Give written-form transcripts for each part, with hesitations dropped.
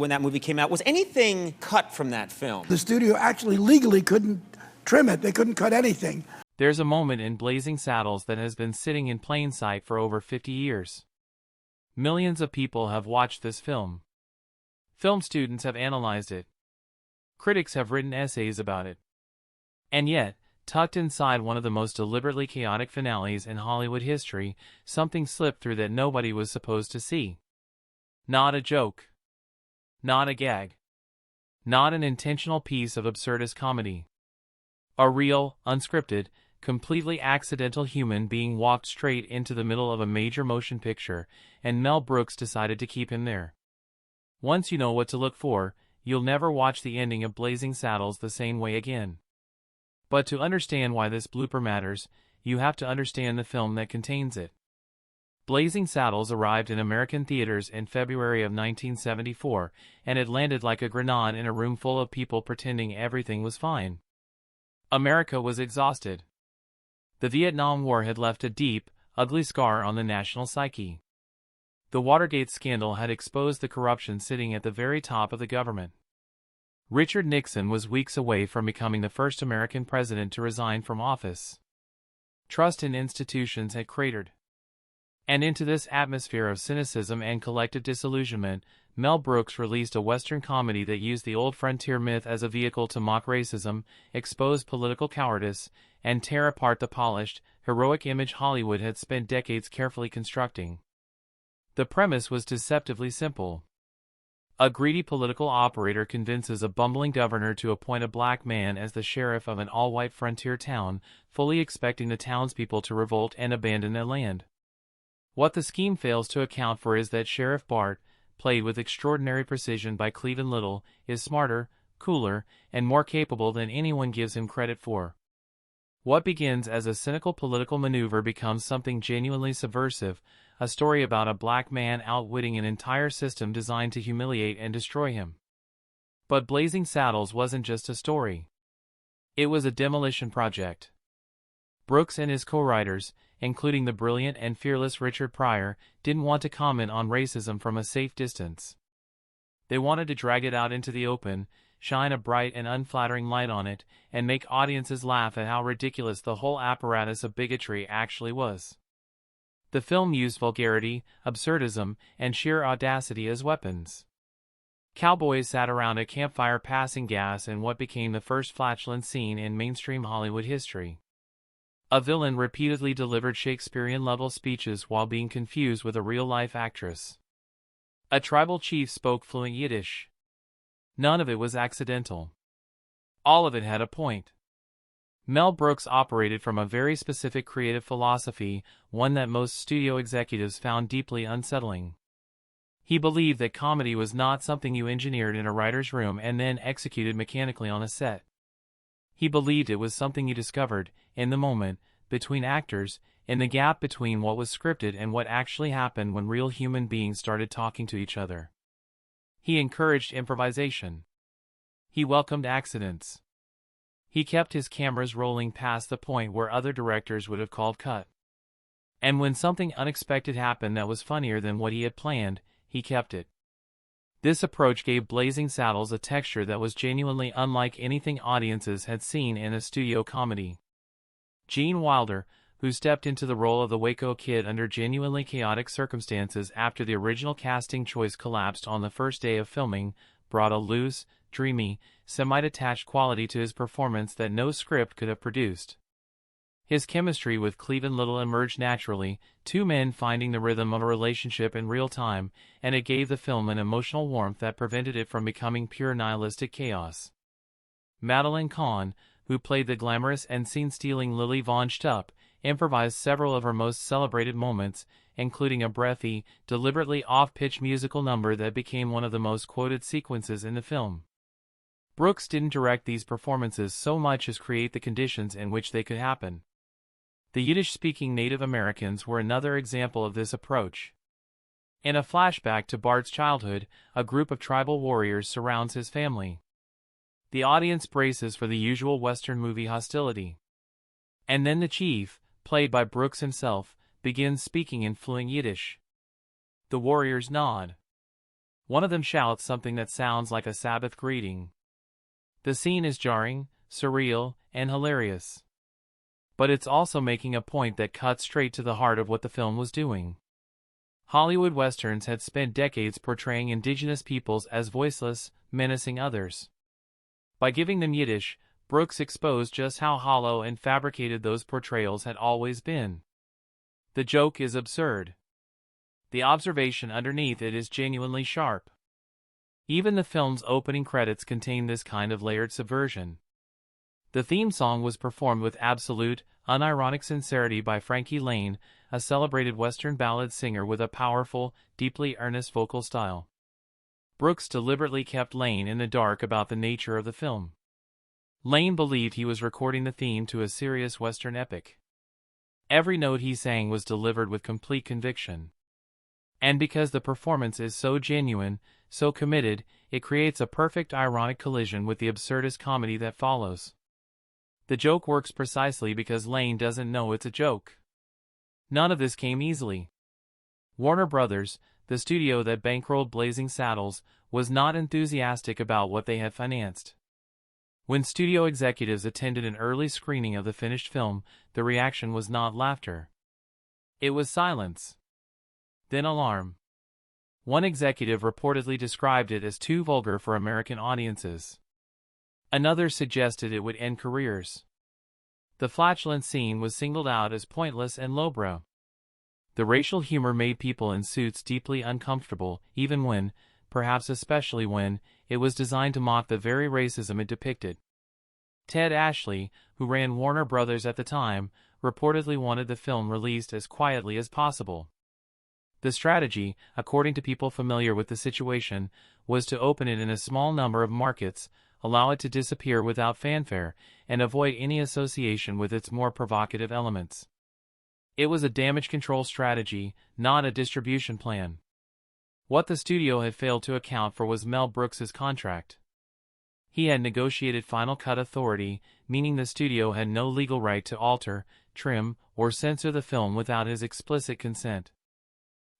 when that movie came out. Was anything cut from that film? The studio actually legally couldn't trim it. They couldn't cut anything. There's a moment in Blazing Saddles that has been sitting in plain sight for over 50 years. Millions of people have watched this film. Film students have analyzed it. Critics have written essays about it. And yet, tucked inside one of the most deliberately chaotic finales in Hollywood history, something slipped through that nobody was supposed to see. Not a joke. Not a gag. Not an intentional piece of absurdist comedy. A real, unscripted, completely accidental human being walked straight into the middle of a major motion picture, and Mel Brooks decided to keep him there. Once you know what to look for, you'll never watch the ending of Blazing Saddles the same way again. But to understand why this blooper matters, you have to understand the film that contains it. Blazing Saddles arrived in American theaters in February of 1974, and it landed like a grenade in a room full of people pretending everything was fine. America was exhausted. The Vietnam War had left a deep, ugly scar on the national psyche. The Watergate scandal had exposed the corruption sitting at the very top of the government. Richard Nixon was weeks away from becoming the first American president to resign from office. Trust in institutions had cratered. And into this atmosphere of cynicism and collective disillusionment, Mel Brooks released a Western comedy that used the old frontier myth as a vehicle to mock racism, expose political cowardice, and tear apart the polished, heroic image Hollywood had spent decades carefully constructing. The premise was deceptively simple. A greedy political operator convinces a bumbling governor to appoint a black man as the sheriff of an all-white frontier town, fully expecting the townspeople to revolt and abandon their land. What the scheme fails to account for is that Sheriff Bart, played with extraordinary precision by Cleavon Little, is smarter, cooler, and more capable than anyone gives him credit for. What begins as a cynical political maneuver becomes something genuinely subversive, a story about a black man outwitting an entire system designed to humiliate and destroy him. But Blazing Saddles wasn't just a story. It was a demolition project. Brooks and his co-writers, including the brilliant and fearless Richard Pryor, didn't want to comment on racism from a safe distance. They wanted to drag it out into the open, shine a bright and unflattering light on it, and make audiences laugh at how ridiculous the whole apparatus of bigotry actually was. The film used vulgarity, absurdism, and sheer audacity as weapons. Cowboys sat around a campfire passing gas in what became the first flatulent scene in mainstream Hollywood history. A villain repeatedly delivered Shakespearean-level speeches while being confused with a real-life actress. A tribal chief spoke fluent Yiddish. None of it was accidental. All of it had a point. Mel Brooks operated from a very specific creative philosophy, one that most studio executives found deeply unsettling. He believed that comedy was not something you engineered in a writer's room and then executed mechanically on a set. He believed it was something you discovered, in the moment, between actors, in the gap between what was scripted and what actually happened when real human beings started talking to each other. He encouraged improvisation. He welcomed accidents. He kept his cameras rolling past the point where other directors would have called cut. And when something unexpected happened that was funnier than what he had planned, he kept it. This approach gave Blazing Saddles a texture that was genuinely unlike anything audiences had seen in a studio comedy. Gene Wilder, who stepped into the role of the Waco Kid under genuinely chaotic circumstances after the original casting choice collapsed on the first day of filming, brought a loose, dreamy, semi-detached quality to his performance that no script could have produced. His chemistry with Cleavon Little emerged naturally, two men finding the rhythm of a relationship in real time, and it gave the film an emotional warmth that prevented it from becoming pure nihilistic chaos. Madeline Kahn, who played the glamorous and scene-stealing Lily Von Shtupp, improvised several of her most celebrated moments, including a breathy, deliberately off-pitch musical number that became one of the most quoted sequences in the film. Brooks didn't direct these performances so much as create the conditions in which they could happen. The Yiddish-speaking Native Americans were another example of this approach. In a flashback to Bart's childhood, a group of tribal warriors surrounds his family. The audience braces for the usual Western movie hostility. And then the chief, played by Brooks himself, begins speaking in fluent Yiddish. The warriors nod. One of them shouts something that sounds like a Sabbath greeting. The scene is jarring, surreal, and hilarious. But it's also making a point that cuts straight to the heart of what the film was doing. Hollywood westerns had spent decades portraying indigenous peoples as voiceless, menacing others. By giving them Yiddish, Brooks exposed just how hollow and fabricated those portrayals had always been. The joke is absurd. The observation underneath it is genuinely sharp. Even the film's opening credits contain this kind of layered subversion. The theme song was performed with absolute, unironic sincerity by Frankie Laine, a celebrated Western ballad singer with a powerful, deeply earnest vocal style. Brooks deliberately kept Laine in the dark about the nature of the film. Laine believed he was recording the theme to a serious Western epic. Every note he sang was delivered with complete conviction. And because the performance is so genuine, so committed, it creates a perfect ironic collision with the absurdist comedy that follows. The joke works precisely because Laine doesn't know it's a joke. None of this came easily. Warner Brothers, the studio that bankrolled Blazing Saddles, was not enthusiastic about what they had financed. When studio executives attended an early screening of the finished film, the reaction was not laughter. It was silence. Then alarm. One executive reportedly described it as too vulgar for American audiences. Another suggested it would end careers. The flatulent scene was singled out as pointless and lowbrow. The racial humor made people in suits deeply uncomfortable, even when, perhaps especially when, it was designed to mock the very racism it depicted. Ted Ashley, who ran Warner Brothers at the time, reportedly wanted the film released as quietly as possible. The strategy, according to people familiar with the situation, was to open it in a small number of markets, allow it to disappear without fanfare, and avoid any association with its more provocative elements. It was a damage control strategy, not a distribution plan. What the studio had failed to account for was Mel Brooks's contract. He had negotiated final cut authority, meaning the studio had no legal right to alter, trim, or censor the film without his explicit consent.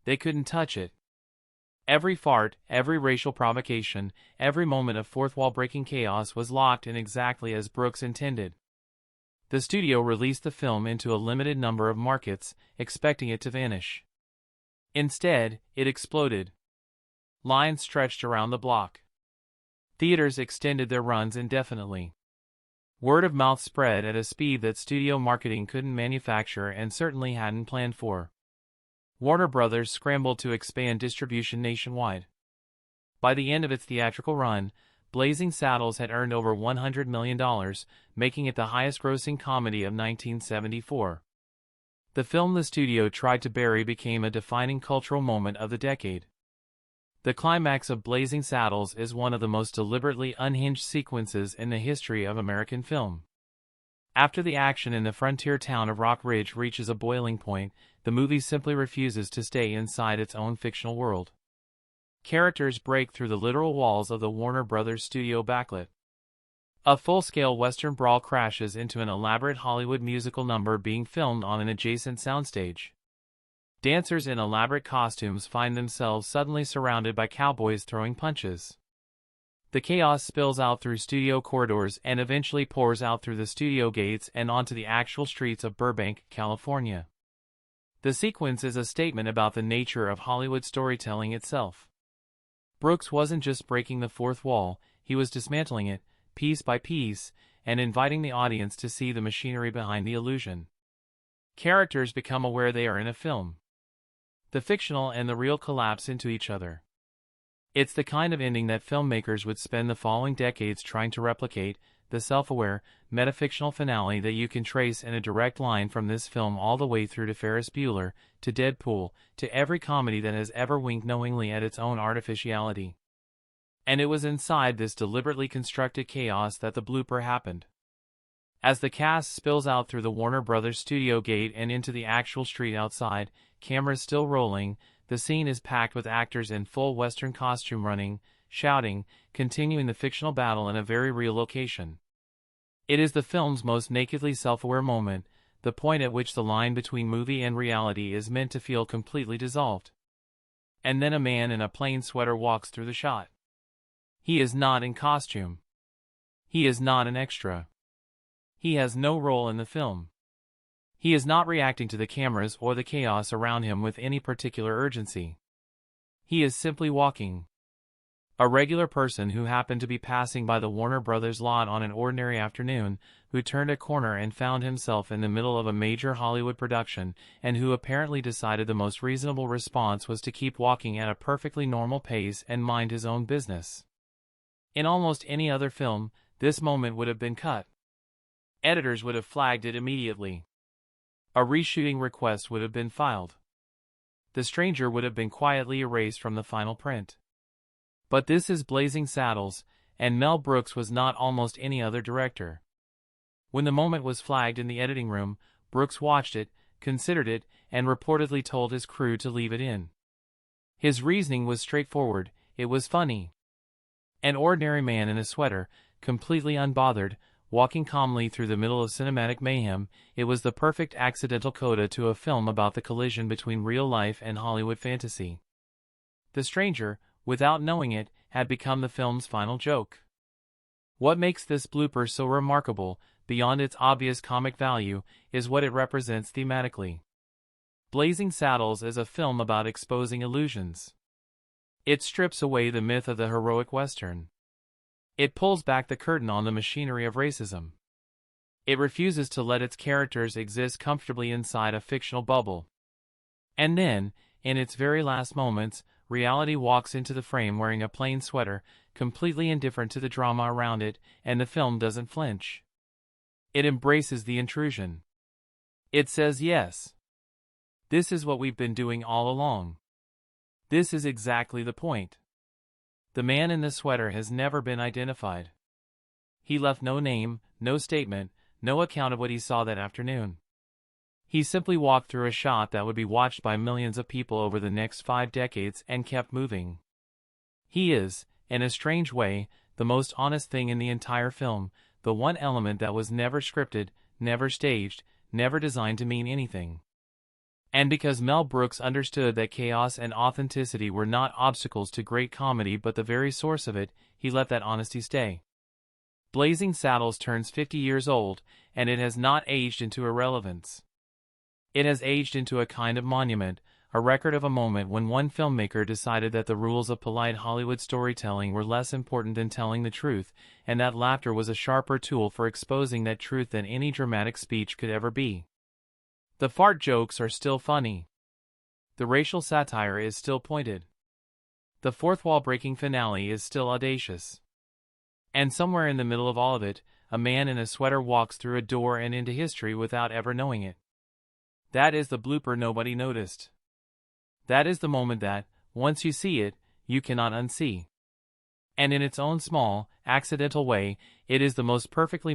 They couldn't touch it. Every fart, every racial provocation, every moment of fourth-wall-breaking chaos was locked in exactly as Brooks intended. The studio released the film into a limited number of markets, expecting it to vanish. Instead, it exploded. Lines stretched around the block. Theaters extended their runs indefinitely. Word of mouth spread at a speed that studio marketing couldn't manufacture and certainly hadn't planned for. Warner Brothers scrambled to expand distribution nationwide. By the end of its theatrical run, Blazing Saddles had earned over $100 million, making it the highest-grossing comedy of 1974. The film the studio tried to bury became a defining cultural moment of the decade. The climax of Blazing Saddles is one of the most deliberately unhinged sequences in the history of American film. After the action in the frontier town of Rock Ridge reaches a boiling point, the movie simply refuses to stay inside its own fictional world. Characters break through the literal walls of the Warner Brothers studio backlit. A full-scale Western brawl crashes into an elaborate Hollywood musical number being filmed on an adjacent soundstage. Dancers in elaborate costumes find themselves suddenly surrounded by cowboys throwing punches. The chaos spills out through studio corridors and eventually pours out through the studio gates and onto the actual streets of Burbank, California. The sequence is a statement about the nature of Hollywood storytelling itself. Brooks wasn't just breaking the fourth wall, he was dismantling it, piece by piece, and inviting the audience to see the machinery behind the illusion. Characters become aware they are in a film. The fictional and the real collapse into each other. It's the kind of ending that filmmakers would spend the following decades trying to replicate, the self-aware, metafictional finale that you can trace in a direct line from this film all the way through to Ferris Bueller, to Deadpool, to every comedy that has ever winked knowingly at its own artificiality. And it was inside this deliberately constructed chaos that the blooper happened. As the cast spills out through the Warner Brothers studio gate and into the actual street outside, cameras still rolling, the scene is packed with actors in full Western costume running, shouting, continuing the fictional battle in a very real location. It is the film's most nakedly self-aware moment, the point at which the line between movie and reality is meant to feel completely dissolved. And then a man in a plain sweater walks through the shot. He is not in costume. He is not an extra. He has no role in the film. He is not reacting to the cameras or the chaos around him with any particular urgency. He is simply walking. A regular person who happened to be passing by the Warner Brothers lot on an ordinary afternoon, who turned a corner and found himself in the middle of a major Hollywood production, and who apparently decided the most reasonable response was to keep walking at a perfectly normal pace and mind his own business. In almost any other film, this moment would have been cut. Editors would have flagged it immediately. A reshooting request would have been filed. The stranger would have been quietly erased from the final print. But this is Blazing Saddles, and Mel Brooks was not almost any other director. When the moment was flagged in the editing room, Brooks watched it, considered it, and reportedly told his crew to leave it in. His reasoning was straightforward: it was funny. An ordinary man in a sweater, completely unbothered, walking calmly through the middle of cinematic mayhem, it was the perfect accidental coda to a film about the collision between real life and Hollywood fantasy. The stranger, without knowing it, had become the film's final joke. What makes this blooper so remarkable, beyond its obvious comic value, is what it represents thematically. Blazing Saddles is a film about exposing illusions. It strips away the myth of the heroic Western. It pulls back the curtain on the machinery of racism. It refuses to let its characters exist comfortably inside a fictional bubble. And then, in its very last moments, reality walks into the frame wearing a plain sweater, completely indifferent to the drama around it, and the film doesn't flinch. It embraces the intrusion. It says yes. This is what we've been doing all along. This is exactly the point. The man in the sweater has never been identified. He left no name, no statement, no account of what he saw that afternoon. He simply walked through a shot that would be watched by millions of people over the next 5 decades and kept moving. He is, in a strange way, the most honest thing in the entire film, the one element that was never scripted, never staged, never designed to mean anything. And because Mel Brooks understood that chaos and authenticity were not obstacles to great comedy but the very source of it, he let that honesty stay. Blazing Saddles turns 50 years old, and it has not aged into irrelevance. It has aged into a kind of monument, a record of a moment when one filmmaker decided that the rules of polite Hollywood storytelling were less important than telling the truth, and that laughter was a sharper tool for exposing that truth than any dramatic speech could ever be. The fart jokes are still funny. The racial satire is still pointed. The fourth wall-breaking finale is still audacious. And somewhere in the middle of all of it, a man in a sweater walks through a door and into history without ever knowing it. That is the blooper nobody noticed. That is the moment that, once you see it, you cannot unsee. And in its own small, accidental way, it is the most perfectly